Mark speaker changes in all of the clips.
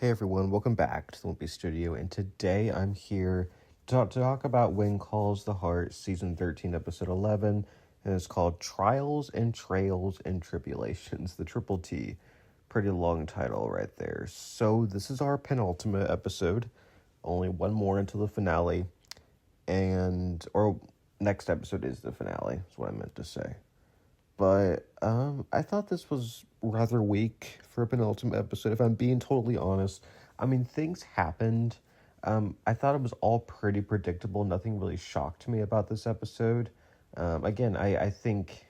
Speaker 1: Hey everyone, welcome back to the Wimpy Studio, and today I'm here to talk about When Calls the Heart, Season 13, Episode 11, and it's called Trials and Trails and Tribulations, the Triple T. Pretty long title right there. So this is our penultimate episode, only one more until the finale, or next episode is the finale, is what I meant to say. But I thought this was rather weak for a penultimate episode, if I'm being totally honest. I mean, things happened. I thought it was all pretty predictable. Nothing really shocked me about this episode. Again, I think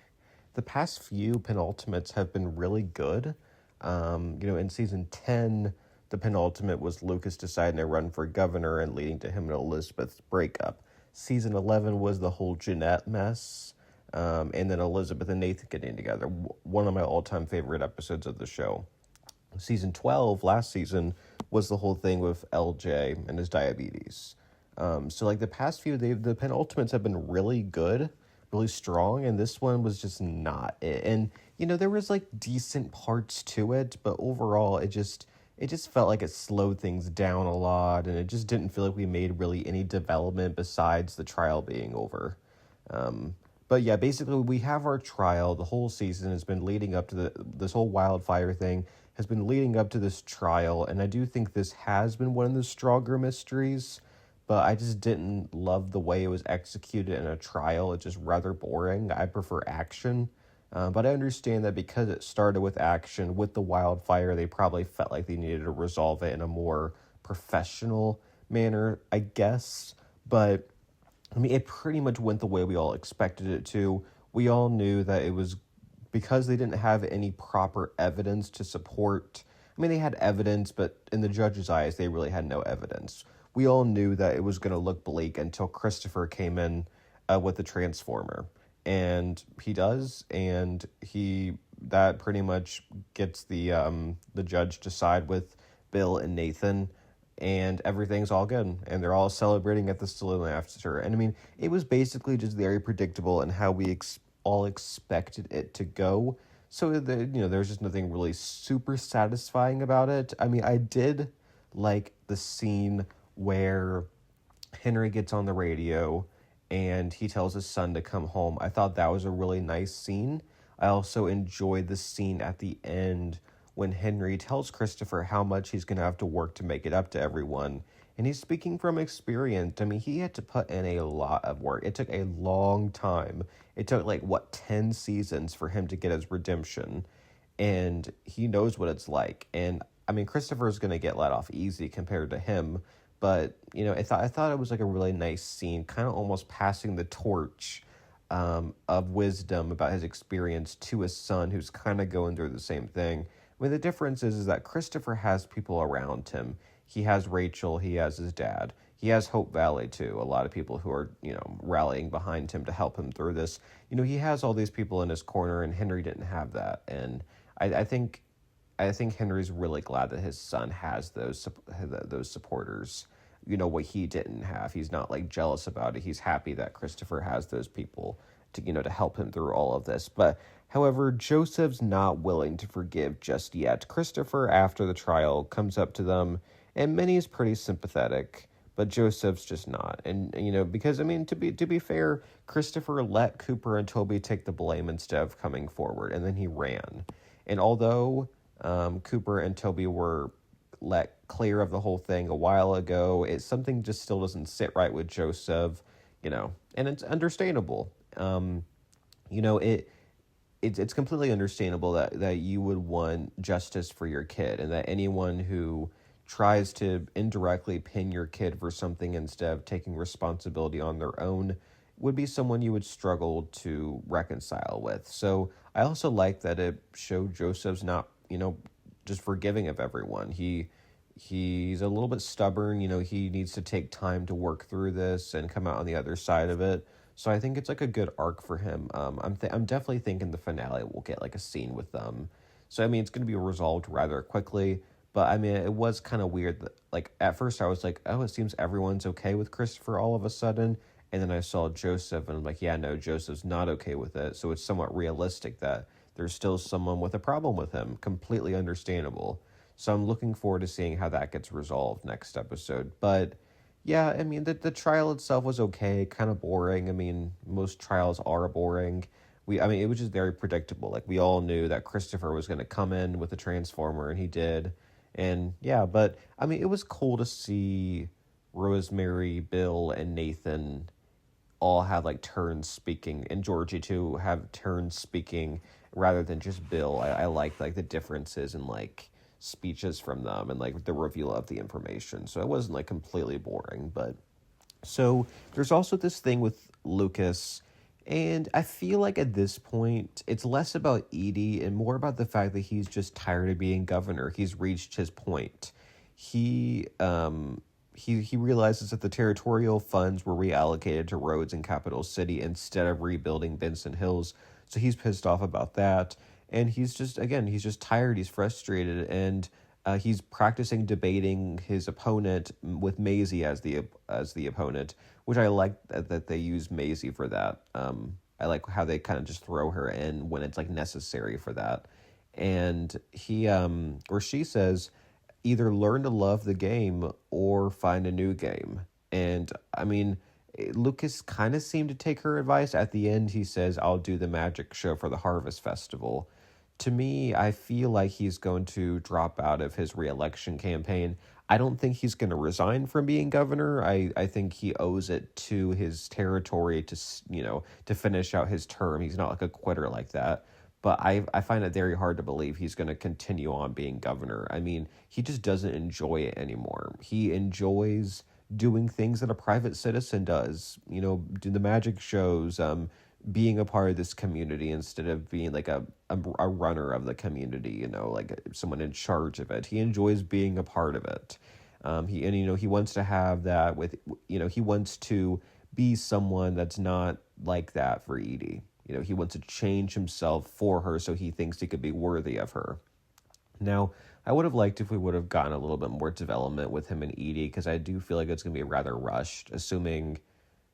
Speaker 1: the past few penultimates have been really good. In season 10, the penultimate was Lucas deciding to run for governor and leading to him and Elizabeth's breakup. Season 11 was the whole Jeanette mess. And then Elizabeth and Nathan getting together. One of my all-time favorite episodes of the show. Season 12, last season, was the whole thing with LJ and his diabetes. So like the past few, the penultimates have been really good, really strong, and this one was just not it. And, there was like decent parts to it, but overall it just felt like it slowed things down a lot, and it just didn't feel like we made really any development besides the trial being over. But yeah, basically we have our trial. The whole season has been leading up to this whole wildfire thing has been leading up to this trial. And I do think this has been one of the stronger mysteries, but I just didn't love the way it was executed in a trial. It's just rather boring. I prefer action. But I understand that because it started with action, with the wildfire, they probably felt like they needed to resolve it in a more professional manner, I guess. But I mean, it pretty much went the way we all expected it to. We all knew that it was because they didn't have any proper evidence to support. I mean, they had evidence, but in the judge's eyes, they really had no evidence. We all knew that it was going to look bleak until Christopher came in with the transformer. And he does, and that pretty much gets the judge to side with Bill and Nathan, and everything's all good, and they're all celebrating at the saloon after. And I mean, it was basically just very predictable and how we all expected it to go. So there's just nothing really super satisfying about it. I mean, I did like the scene where Henry gets on the radio and he tells his son to come home. I thought that was a really nice scene. I also enjoyed the scene at the end when Henry tells Christopher how much he's going to have to work to make it up to everyone. And he's speaking from experience. I mean, he had to put in a lot of work. It took a long time. It took 10 seasons for him to get his redemption. And he knows what it's like. And I mean, Christopher's going to get let off easy compared to him. But, I thought it was like a really nice scene, kind of almost passing the torch of wisdom about his experience to his son, who's kind of going through the same thing. I mean, the difference is that Christopher has people around him. He has Rachel, he has his dad. He has Hope Valley, too. A lot of people who are, rallying behind him to help him through this. He has all these people in his corner, and Henry didn't have that. And I think Henry's really glad that his son has those supporters, what he didn't have. He's not, jealous about it. He's happy that Christopher has those people to help him through all of this. But however, Joseph's not willing to forgive just yet. Christopher, after the trial, comes up to them, and Minnie's pretty sympathetic, but Joseph's just not. And, because, I mean, to be fair, Christopher let Cooper and Toby take the blame instead of coming forward, and then he ran. And although Cooper and Toby were let clear of the whole thing a while ago, something just still doesn't sit right with Joseph, and it's understandable. It's completely understandable that you would want justice for your kid, and that anyone who tries to indirectly pin your kid for something instead of taking responsibility on their own would be someone you would struggle to reconcile with. So I also like that it showed Joseph's not, just forgiving of everyone. He's a little bit stubborn, he needs to take time to work through this and come out on the other side of it. So I think it's a good arc for him. I'm definitely thinking the finale will get a scene with them. So I mean, it's going to be resolved rather quickly. But I mean, it was kind of weird that at first I was like, oh, it seems everyone's okay with Christopher all of a sudden. And then I saw Joseph and I'm like, yeah, no, Joseph's not okay with it. So it's somewhat realistic that there's still someone with a problem with him. Completely understandable. So I'm looking forward to seeing how that gets resolved next episode. But yeah, I mean, the trial itself was okay, kind of boring. I mean, most trials are boring. I mean, it was just very predictable. Like, we all knew that Christopher was going to come in with the Transformer, and he did. And yeah, but I mean, it was cool to see Rosemary, Bill, and Nathan all have like turns speaking, and Georgie too have turns speaking rather than just Bill. I like the differences in like speeches from them and like the reveal of the information. So it wasn't like completely boring, but so there's also this thing with Lucas, and I feel like at this point it's less about Edie and more about the fact that he's just tired of being governor. He's reached his point. He he realizes that the territorial funds were reallocated to roads in Capital City instead of rebuilding Vincent Hills. So he's pissed off about that, and he's just tired. He's frustrated, and he's practicing debating his opponent with Maisie as the opponent, which I like that they use Maisie for that. I like how they kind of just throw her in when it's like necessary for that. And he or she says, either learn to love the game or find a new game. And I mean, Lucas kind of seemed to take her advice. At the end, he says, I'll do the magic show for the Harvest Festival. To me, I feel like he's going to drop out of his reelection campaign. I don't think he's going to resign from being governor. I think he owes it to his territory to, to finish out his term. He's not like a quitter like that. But I find it very hard to believe he's going to continue on being governor. I mean, he just doesn't enjoy it anymore. He enjoys doing things that a private citizen does, do the magic shows, being a part of this community instead of being like a runner of the community, like someone in charge of it. He enjoys being a part of it. He wants to have that with, he wants to be someone that's not like that for Edie. He wants to change himself for her so he thinks he could be worthy of her. Now, I would have liked if we would have gotten a little bit more development with him and Edie, because I do feel like it's going to be rather rushed, assuming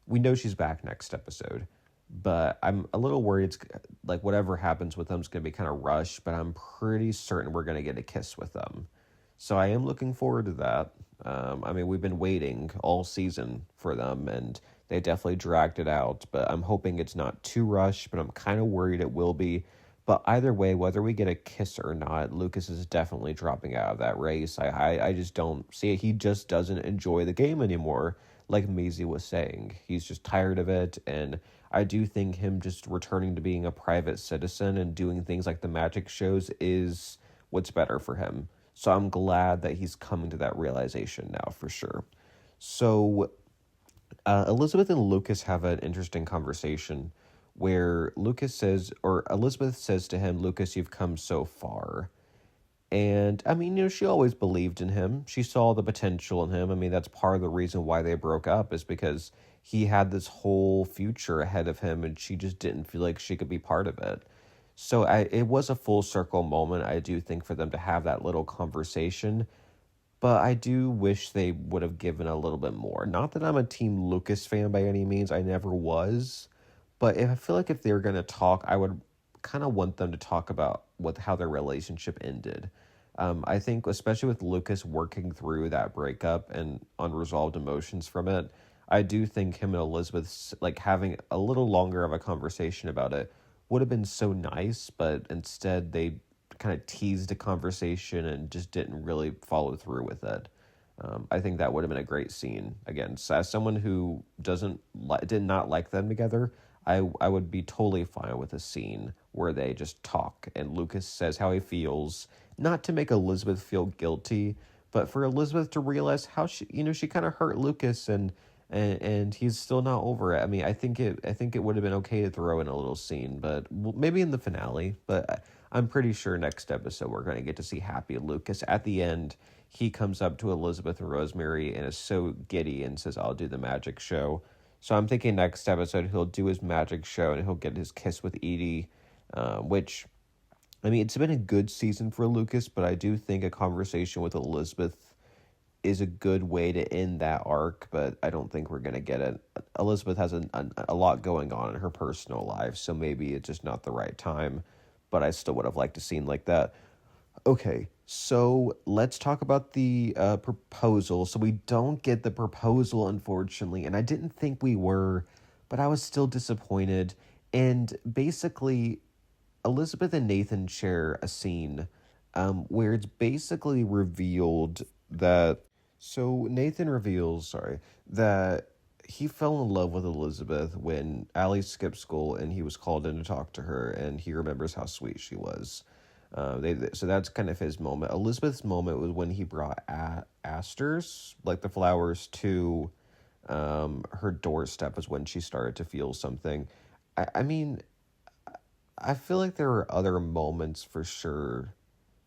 Speaker 1: we know she's back next episode. But I'm a little worried it's like whatever happens with them is going to be kind of rushed, but I'm pretty certain we're going to get a kiss with them. So I am looking forward to that. I mean, we've been waiting all season for them, and they definitely dragged it out, but I'm hoping it's not too rushed, but I'm kind of worried it will be. But either way, whether we get a kiss or not, Lucas is definitely dropping out of that race. I just don't see it. He just doesn't enjoy the game anymore, like Maisie was saying. He's just tired of it, and I do think him just returning to being a private citizen and doing things like the magic shows is what's better for him. So I'm glad that he's coming to that realization now for sure. So Elizabeth and Lucas have an interesting conversation where Elizabeth says to him, Lucas, you've come so far. And I mean, she always believed in him. She saw the potential in him. I mean, that's part of the reason why they broke up, is because he had this whole future ahead of him and she just didn't feel like she could be part of it. So it was a full circle moment, I do think, for them to have that little conversation. But I do wish they would have given a little bit more. Not that I'm a Team Lucas fan by any means. I never was. But I feel like if they were going to talk, I would kind of want them to talk about how their relationship ended. I think, especially with Lucas working through that breakup and unresolved emotions from it, I do think him and Elizabeth, like, having a little longer of a conversation about it would have been so nice, but instead they kind of teased a conversation and just didn't really follow through with it. I think that would have been a great scene. Again, as someone who did not like them together, I would be totally fine with a scene where they just talk and Lucas says how he feels, not to make Elizabeth feel guilty, but for Elizabeth to realize how she kind of hurt Lucas and he's still not over it. I mean, I think it would have been okay to throw in a little scene, but maybe in the finale. But I'm pretty sure next episode we're going to get to see happy Lucas. At the end, he comes up to Elizabeth and Rosemary and is so giddy and says, I'll do the magic show. So I'm thinking next episode he'll do his magic show and he'll get his kiss with Edie, which, I mean, it's been a good season for Lucas, but I do think a conversation with Elizabeth is a good way to end that arc, but I don't think we're going to get it. Elizabeth has a lot going on in her personal life, so maybe it's just not the right time, but I still would have liked a scene like that. Okay, So let's talk about the proposal. So we don't get the proposal, unfortunately, and I didn't think we were, but I was still disappointed. And basically, Elizabeth and Nathan share a scene where it's basically revealed that. So Nathan reveals, sorry, that he fell in love with Elizabeth when Allie skipped school and he was called in to talk to her, and he remembers how sweet she was. So that's kind of his moment. Elizabeth's moment was when he brought asters, like the flowers, to her doorstep. Is when she started to feel something. I mean, I feel like there were other moments for sure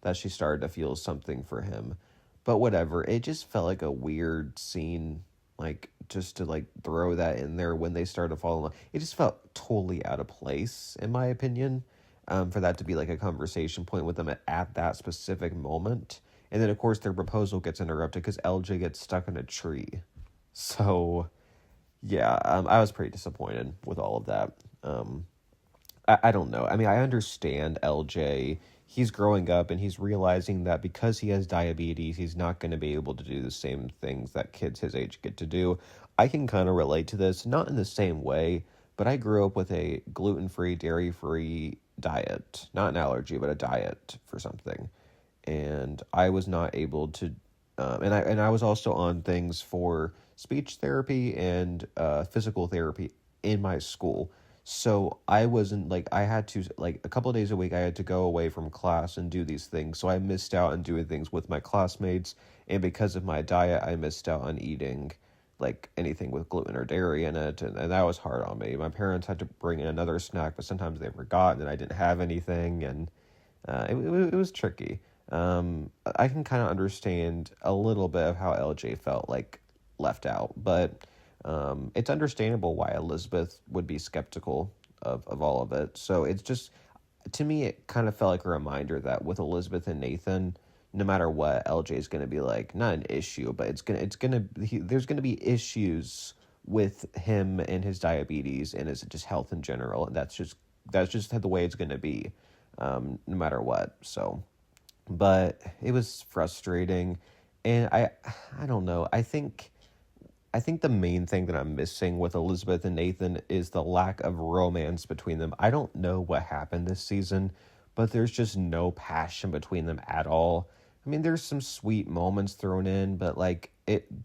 Speaker 1: that she started to feel something for him. But whatever, it just felt like a weird scene, like just to like throw that in there when they started to fall in love. It just felt totally out of place, in my opinion, for that to be like a conversation point with them at that specific moment. And then, of course, their proposal gets interrupted because LJ gets stuck in a tree. So, yeah, I was pretty disappointed with all of that. I don't know. I mean, I understand LJ. He's growing up and he's realizing that because he has diabetes, he's not going to be able to do the same things that kids his age get to do. I can kind of relate to this, not in the same way, but I grew up with a gluten-free, dairy-free diet. Not an allergy, but a diet for something. And I was not able to and I was also on things for speech therapy and physical therapy in my school. So I wasn't like I had to like a couple of days a week I had to go away from class and do these things. So I missed out on doing things with my classmates, and because of my diet, I missed out on eating like anything with gluten or dairy in it, and that was hard on me. My parents had to bring in another snack, but sometimes they forgot and I didn't have anything, and it was tricky. I can kind of understand a little bit of how LJ felt like left out, but it's understandable why Elizabeth would be skeptical of all of it. So it's just, to me, it kind of felt like a reminder that with Elizabeth and Nathan, no matter what, LJ is going to be like, not an issue, but there's going to be issues with him and his diabetes and his just health in general. And that's just the way it's going to be, no matter what. So, but it was frustrating, and I don't know. I think the main thing that I'm missing with Elizabeth and Nathan is the lack of romance between them. I don't know what happened this season, but there's just no passion between them at all. I mean, there's some sweet moments thrown in, but like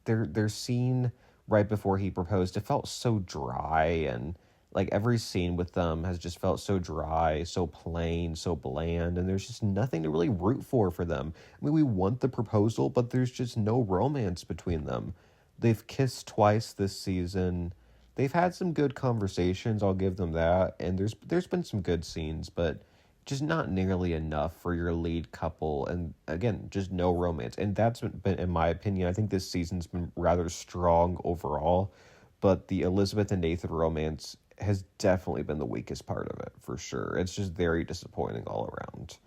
Speaker 1: their scene right before he proposed, it felt so dry, and like every scene with them has just felt so dry, so plain, so bland, and there's just nothing to really root for them. I mean, we want the proposal, but there's just no romance between them. They've kissed twice this season. They've had some good conversations, I'll give them that, and there's been some good scenes, but just not nearly enough for your lead couple, and again, just no romance. And that's been, in my opinion, I think this season's been rather strong overall, but the Elizabeth and Nathan romance has definitely been the weakest part of it, for sure. It's just very disappointing all around.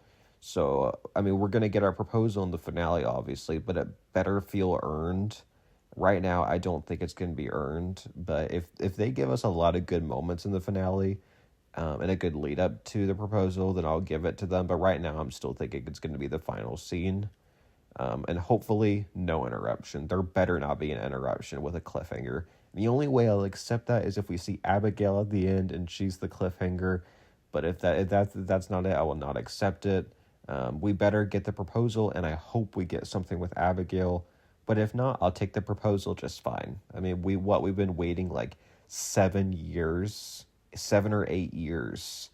Speaker 1: So, I mean, we're going to get our proposal in the finale, obviously, but it better feel earned. Right now, I don't think it's going to be earned, but if they give us a lot of good moments in the finale, and a good lead up to the proposal, then I'll give it to them. But right now, I'm still thinking it's going to be the final scene, and hopefully, no interruption. There better not be an interruption with a cliffhanger. The only way I'll accept that is if we see Abigail at the end and she's the cliffhanger. But if that's not it, I will not accept it. We better get the proposal, and I hope we get something with Abigail. But if not, I'll take the proposal just fine. I mean, we've been waiting like 7 years, 7 or 8 years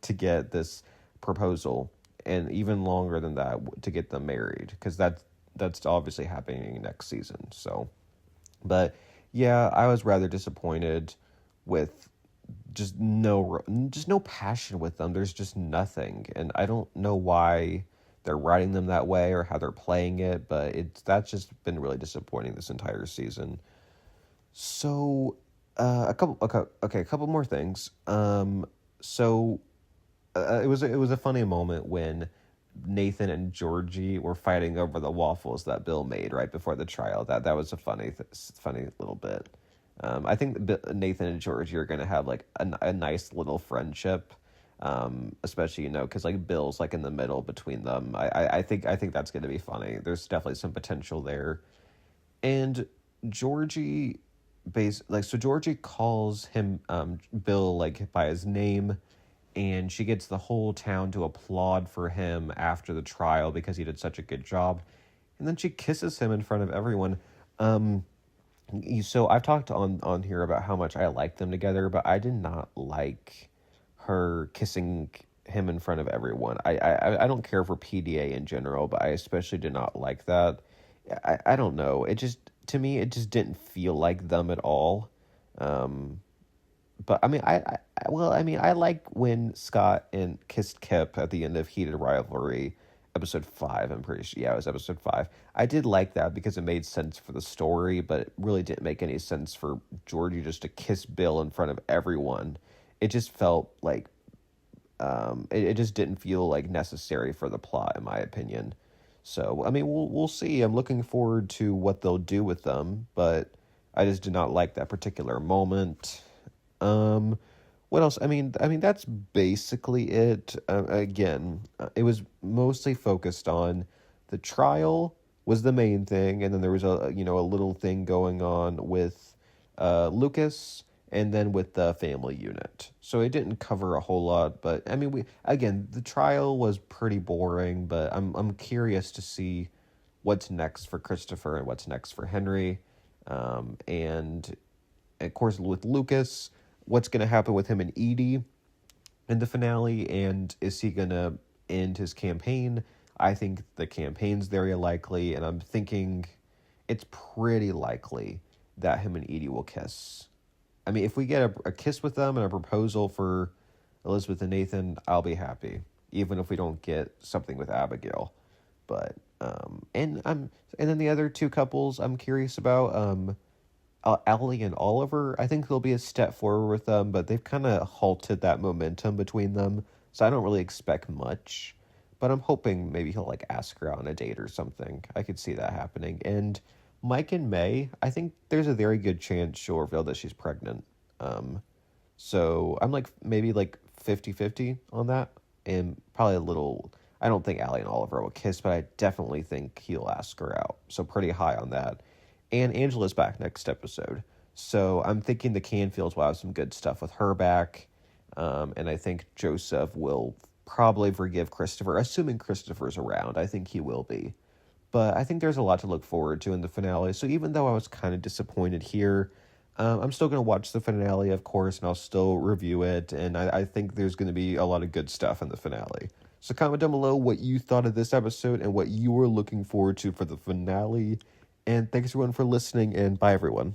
Speaker 1: to get this proposal, and even longer than that to get them married, because that's obviously happening next season. So, but yeah, I was rather disappointed with just no passion with them. There's just nothing, and I don't know why they're writing them that way or how they're playing it, but that's just been really disappointing this entire season. So, a couple more things. So it was a funny moment when Nathan and Georgie were fighting over the waffles that Bill made right before the trial. That was a funny little bit. I think Nathan and Georgie are gonna have like a nice little friendship. Especially, because like Bill's like in the middle between them. I think that's going to be funny. There's definitely some potential there. And Georgie so Georgie calls him Bill like by his name, and she gets the whole town to applaud for him after the trial because he did such a good job. And then she kisses him in front of everyone. Um so I've talked on here about how much I like them together, but I did not like her kissing him in front of everyone. I don't care for PDA in general, but I especially did not like that. I don't know. It just, to me, it just didn't feel like them at all. Um, but I mean, I like when Scott and kissed Kip at the end of Heated Rivalry, episode 5. I'm pretty sure. Yeah, it was episode 5. I did like that because it made sense for the story, but it really didn't make any sense for Georgie just to kiss Bill in front of everyone. It just felt like it just didn't feel like necessary for the plot, in my opinion. So I mean, we'll see. I'm looking forward to what they'll do with them, but I just did not like that particular moment. Um, what else? I mean that's basically it. Again, it was mostly focused on the trial was the main thing, and then there was a little thing going on with Lucas, and then with the family unit. So it didn't cover a whole lot, but I mean, the trial was pretty boring, but I'm curious to see what's next for Christopher and what's next for Henry, and of course with Lucas, what's going to happen with him and Edie in the finale, and is he going to end his campaign? I think the campaign's very likely, and I'm thinking it's pretty likely that him and Edie will kiss. I mean, if we get a kiss with them and a proposal for Elizabeth and Nathan, I'll be happy, even if we don't get something with Abigail. But and then the other two couples I'm curious about, Allie and Oliver. I think there'll be a step forward with them, but they've kind of halted that momentum between them, so I don't really expect much. But I'm hoping maybe he'll like ask her out on a date or something. I could see that happening. And Mike and May, I think there's a very good chance she'll reveal that she's pregnant. So I'm like maybe like 50-50 on that. And probably a little, I don't think Allie and Oliver will kiss, but I definitely think he'll ask her out. So pretty high on that. And Angela's back next episode. So I'm thinking the Canfields will have some good stuff with her back. And I think Joseph will probably forgive Christopher, assuming Christopher's around. I think he will be. But I think there's a lot to look forward to in the finale. So even though I was kind of disappointed here, I'm still going to watch the finale, of course, and I'll still review it. And I think there's going to be a lot of good stuff in the finale. So comment down below what you thought of this episode and what you were looking forward to for the finale. And thanks everyone for listening, and bye everyone.